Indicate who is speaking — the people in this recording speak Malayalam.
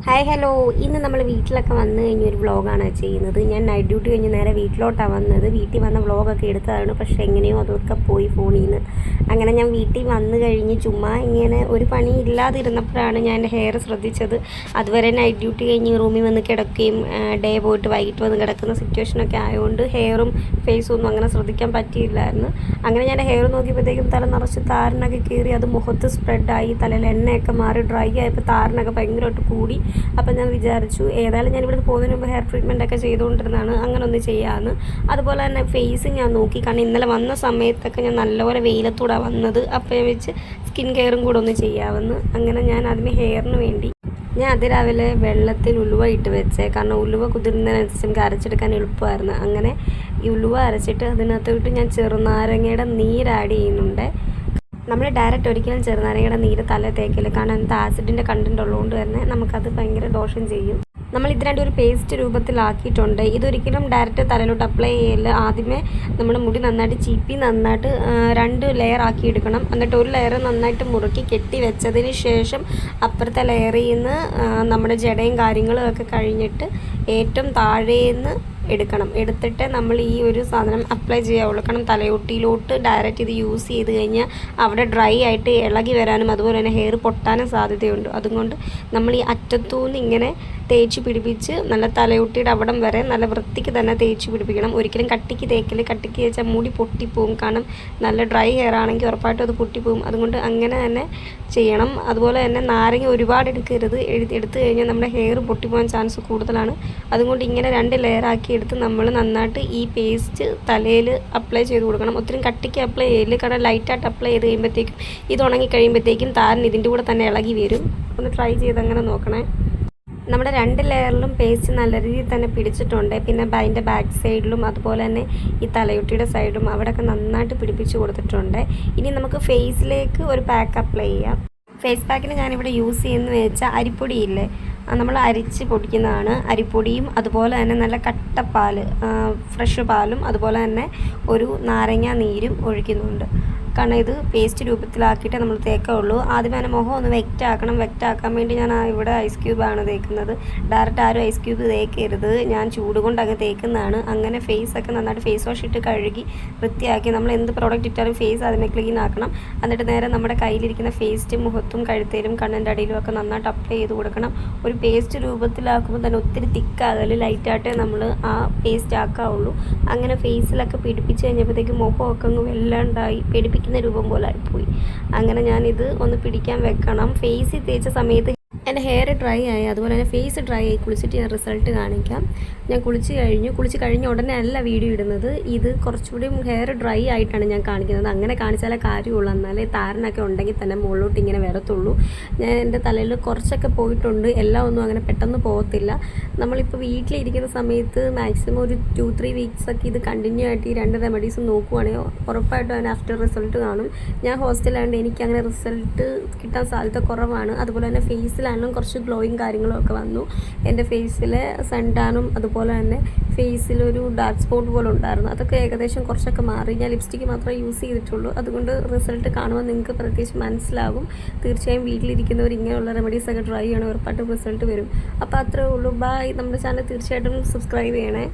Speaker 1: ഹായ് ഹലോ, ഇന്ന് നമ്മൾ വീട്ടിലൊക്കെ വന്നു കഴിഞ്ഞൊരു വ്ളോഗാണ് ചെയ്യുന്നത്. ഞാൻ നൈറ്റ് ഡ്യൂട്ടി കഴിഞ്ഞ് നേരെ വീട്ടിലോട്ടാണ് വന്നത്. വീട്ടിൽ വന്ന വ്ളോഗൊക്കെ എടുത്തതാണ്, പക്ഷേ എങ്ങനെയോ അതൊക്കെ പോയി ഫോണിൽ നിന്ന്. അങ്ങനെ ഞാൻ വീട്ടിൽ വന്നു കഴിഞ്ഞ് ചുമ്മാ ഇങ്ങനെ ഒരു പണി ഇല്ലാതിരുന്നപ്പോഴാണ് ഞാൻ എൻ്റെ ഹെയർ ശ്രദ്ധിച്ചത്. അതുവരെ നൈറ്റ് ഡ്യൂട്ടി കഴിഞ്ഞ് റൂമിൽ വന്ന് കിടക്കുകയും ഡേ പോയിട്ട് വൈകിട്ട് വന്ന് കിടക്കുന്ന സിറ്റുവേഷനൊക്കെ ആയതുകൊണ്ട് ഹെയറും ഫേസും ഒന്നും അങ്ങനെ ശ്രദ്ധിക്കാൻ പറ്റിയില്ലായിരുന്നു. അങ്ങനെ ഞാൻ ഹെയർ നോക്കിയപ്പോഴത്തേക്കും തല നിറച്ച് താരനൊക്കെ കയറി, അത് മുഖത്ത് സ്പ്രെഡായി, തലയിൽ എണ്ണയൊക്കെ മാറി ഡ്രൈ ആയപ്പോൾ താരനൊക്കെ ഭയങ്കരമായിട്ട് കൂടി. അപ്പം ഞാൻ വിചാരിച്ചു ഏതായാലും ഞാൻ ഇവിടെ പോകുന്നതിന് മുമ്പ് ഹെയർ ട്രീറ്റ്മെൻ്റ് ഒക്കെ ചെയ്തുകൊണ്ടിരുന്നതാണ്, അങ്ങനെ ഒന്ന് ചെയ്യാമെന്ന്. അതുപോലെ തന്നെ ഫേസ് ഞാൻ നോക്കി, കാരണം ഇന്നലെ വന്ന സമയത്തൊക്കെ ഞാൻ നല്ലപോലെ വെയിലത്തൂടെ വന്നത്. അപ്പോൾ ഞാൻ വെച്ച് സ്കിൻ കെയറും കൂടെ ഒന്ന് ചെയ്യാമെന്ന്. അങ്ങനെ ഞാൻ അതിന് ഹെയറിന് വേണ്ടി ഞാൻ അതിരാവിലെ വെള്ളത്തിൽ ഉലുവ ഇട്ട് വെച്ചേ, കാരണം ഉലുവ കുതിരുന്നതിനനുസരിച്ച് നമുക്ക് അരച്ചെടുക്കാൻ എളുപ്പമായിരുന്നു. അങ്ങനെ ഈ ഉലുവ അരച്ചിട്ട് അതിനകത്തോട്ട് ഞാൻ ചെറുനാരങ്ങയുടെ നീര് ആഡ് ചെയ്യുന്നുണ്ട്. നമ്മൾ ഡയറക്റ്റ് ഒരിക്കലും ചെറുനാരങ്ങയുടെ നീര് തല തേക്കില്ല, കാരണം അതിനകത്ത് ആസിഡിൻ്റെ കണ്ടൻറ്റ് ഉള്ളതുകൊണ്ട് തന്നെ നമുക്കത് ഭയങ്കര ദോഷം ചെയ്യും. നമ്മൾ ഇത് രണ്ടും ഒരു പേസ്റ്റ് രൂപത്തിലാക്കിയിട്ടുണ്ട്. ഇതൊരിക്കലും ഡയറക്റ്റ് തലയിലോട്ട് അപ്ലൈ ചെയ്യില്ല. ആദ്യമേ നമ്മുടെ മുടി നന്നായിട്ട് ചീപ്പി നന്നായിട്ട് 2 ലെയർ ആക്കി എടുക്കണം. എന്നിട്ട് ഒരു ലെയർ നന്നായിട്ട് മുറുക്കി കെട്ടി വെച്ചതിന് ശേഷം അപ്പുറത്തെ ലെയറിൽ നിന്ന് നമ്മുടെ ജടയും കാര്യങ്ങളും ഒക്കെ കഴിഞ്ഞിട്ട് ഏറ്റവും താഴേന്ന് എടുത്തിട്ട് നമ്മൾ ഈ ഒരു സാധനം അപ്ലൈ ചെയ്യാവുള്ളൂ. കാരണം തലയൊട്ടിയിലോട്ട് ഡയറക്റ്റ് ഇത് യൂസ് ചെയ്ത് കഴിഞ്ഞാൽ അവിടെ ഡ്രൈ ആയിട്ട് ഇളകി വരാനും അതുപോലെ തന്നെ ഹെയർ പൊട്ടാനും സാധ്യതയുണ്ട്. അതുകൊണ്ട് നമ്മൾ ഈ അറ്റത്തുനിന്ന് ഇങ്ങനെ തേച്ച് പിടിപ്പിച്ച് നല്ല തലയൊട്ടിയുടെ അവിടം വരെ നല്ല വൃത്തിക്ക് തന്നെ തേച്ച് പിടിപ്പിക്കണം. ഒരിക്കലും കട്ടിക്ക് തേക്കൽ, കട്ടിക്ക് തേച്ചാൽ മുടി പൊട്ടിപ്പോവും. കാരണം നല്ല ഡ്രൈ ഹെയർ ആണെങ്കിൽ ഉറപ്പായിട്ടും അത് പൊട്ടിപ്പോവും. അതുകൊണ്ട് അങ്ങനെ തന്നെ ചെയ്യണം. അതുപോലെ തന്നെ നാരങ്ങ ഒരുപാട് എടുക്കരുത്. എടുത്തു കഴിഞ്ഞാൽ നമ്മുടെ ഹെയർ പൊട്ടിപ്പോകാൻ ചാൻസ് കൂടുതലാണ്. അതുകൊണ്ട് ഇങ്ങനെ 2 ലെയറാക്കി എടുത്ത് നമ്മൾ നന്നായിട്ട് ഈ പേസ്റ്റ് തലയിൽ അപ്ലൈ ചെയ്ത് കൊടുക്കണം. ഒത്തിരി കട്ടിക്ക് അപ്ലൈ ചെയ്യില്ല, കാരണം ലൈറ്റായിട്ട് അപ്ലൈ ചെയ്ത് കഴിയുമ്പോഴത്തേക്കും ഇത് ഉണങ്ങി കഴിയുമ്പോഴത്തേക്കും താരൻ ഇതിൻ്റെ കൂടെ തന്നെ ഇളകി വരും. ഒന്ന് ട്രൈ ചെയ്ത് അങ്ങനെ നോക്കണേ. നമ്മുടെ 2 ലെയറിലും പേസ്റ്റ് നല്ല രീതിയിൽ തന്നെ പിടിച്ചിട്ടുണ്ട്. പിന്നെ അതിൻ്റെ ബാക്ക് സൈഡിലും അതുപോലെ തന്നെ ഈ തലയൊട്ടിയുടെ സൈഡും അവിടെയൊക്കെ നന്നായിട്ട് പിടിപ്പിച്ച് കൊടുത്തിട്ടുണ്ട്. ഇനി നമുക്ക് ഫേസിലേക്ക് ഒരു പാക്ക് അപ്ലൈ ചെയ്യാം. ഫേസ് പാക്കിന് ഞാനിവിടെ യൂസ് ചെയ്യുന്നത് വെച്ചാൽ അരിപ്പൊടിയില്ലേ, നമ്മൾ അരിച്ച് പൊടിക്കുന്നതാണ്. അരിപ്പൊടിയും അതുപോലെ തന്നെ നല്ല കട്ടപ്പാൽ, ഫ്രഷ് പാലും അതുപോലെ തന്നെ ഒരു നാരങ്ങ നീരും ഒഴിക്കുന്നുണ്ട്. കാരണം ഇത് പേസ്റ്റ് രൂപത്തിലാക്കിയിട്ട് നമ്മൾ തേക്കാവുള്ളൂ. ആദ്യം തന്നെ മുഖം ഒന്ന് വെക്റ്റാക്കാൻ വേണ്ടി ഞാൻ ഇവിടെ ഐസ് ക്യൂബാണ് തേക്കുന്നത്. ഡയറക്റ്റ് ആരും ഐസ് ക്യൂബ് തേക്കരുത്, ഞാൻ ചൂട് കൊണ്ട് അങ്ങ് തേക്കുന്നതാണ്. അങ്ങനെ ഫേസൊക്കെ നന്നായിട്ട് ഫേസ് വാഷ് ഇട്ട് കഴുകി വൃത്തിയാക്കി നമ്മൾ എന്ത് പ്രോഡക്റ്റ് ഇട്ടാലും ഫേസ് അതിനെ ക്ലീൻ ആക്കണം. എന്നിട്ട് നേരെ നമ്മുടെ കയ്യിലിരിക്കുന്ന പേസ്റ്റ് മുഖത്തും കഴുത്തേലും കണ്ണിൻ്റെ അടിയിലും ഒക്കെ നന്നായിട്ട് അപ്ലൈ ചെയ്ത് കൊടുക്കണം. ഒരു പേസ്റ്റ് രൂപത്തിലാക്കുമ്പോൾ തന്നെ ഒത്തിരി തിക്കാകല്, ലൈറ്റായിട്ടേ നമ്മൾ ആ പേസ്റ്റ് ആക്കാവുള്ളൂ. അങ്ങനെ ഫേസിലൊക്കെ പിടിപ്പിച്ച് കഴിഞ്ഞപ്പോഴത്തേക്ക് മുഖമൊക്കെ അങ്ങ് വല്ലാണ്ടായി പിടിപ്പിക്കുന്ന രൂപം പോലെ ആയിപ്പോയി. അങ്ങനെ ഞാനിത് ഒന്ന് പിടിക്കാൻ വെക്കണം. ഫേസിൽ തേച്ച സമയത്ത് എൻ്റെ ഹെയർ ഡ്രൈ ആയി, അതുപോലെ തന്നെ ഫേസ് ഡ്രൈ ആയി. കുളിച്ചിട്ട് ഞാൻ റിസൾട്ട് കാണിക്കാം. ഞാൻ കുളിച്ച് കഴിഞ്ഞ ഉടനെ അല്ല വീഡിയോ ഇടുന്നത്. ഇത് കുറച്ചുകൂടി ഹെയർ ഡ്രൈ ആയിട്ടാണ് ഞാൻ കാണിക്കുന്നത്. അങ്ങനെ കാണിച്ചാലേ കാര്യമുള്ളൂ, എന്നാലേ താരനൊക്കെ ഉണ്ടെങ്കിൽ തന്നെ മുകളിലോട്ട് ഇങ്ങനെ വരത്തുള്ളൂ. ഞാൻ എൻ്റെ തലയിൽ കുറച്ചൊക്കെ പോയിട്ടുണ്ട്, എല്ലാം ഒന്നും അങ്ങനെ പെട്ടെന്ന് പോകത്തില്ല. നമ്മളിപ്പോൾ വീട്ടിലിരിക്കുന്ന സമയത്ത് മാക്സിമം ഒരു 2-3 വീക്സൊക്കെ ഇത് കണ്ടിന്യൂ ആയിട്ട് ഈ 2 റെമഡീസ് നോക്കുവാണെങ്കിൽ ഉറപ്പായിട്ടും അതിന് ആഫ്റ്റർ റിസൾട്ട് കാണും. ഞാൻ ഹോസ്റ്റലായതുകൊണ്ട് എനിക്ക് അങ്ങനെ റിസൾട്ട് കിട്ടാൻ സാധ്യത കുറവാണ്. അതുപോലെ തന്നെ ഫേസിലാണ് കുറച്ച് ഗ്ലോയിങ് കാര്യങ്ങളും ഒക്കെ വന്നു. എൻ്റെ ഫേസിൽ സൺടാനും അതുപോലെ തന്നെ ഫേസിലൊരു ഡാർക്ക് സ്പോട്ട് പോലെ ഉണ്ടായിരുന്നു. അതൊക്കെ ഏകദേശം കുറച്ചൊക്കെ മാറി. ഞാൻ ലിപ്സ്റ്റിക്ക് മാത്രമേ യൂസ് ചെയ്തിട്ടുള്ളൂ. അതുകൊണ്ട് റിസൾട്ട് കാണുമ്പോൾ നിങ്ങൾക്ക് പ്രത്യേകിച്ച് മനസ്സിലാകും. തീർച്ചയായും വീട്ടിലിരിക്കുന്നവർ ഇങ്ങനെയുള്ള റെമഡീസൊക്കെ ട്രൈ ചെയ്യണം, ഉറപ്പായിട്ടും റിസൾട്ട് വരും. അപ്പോൾ അത്രേ ഉള്ളൂ. ബൈ. നമ്മുടെ ചാനൽ തീർച്ചയായിട്ടും സബ്സ്ക്രൈബ് ചെയ്യണേ.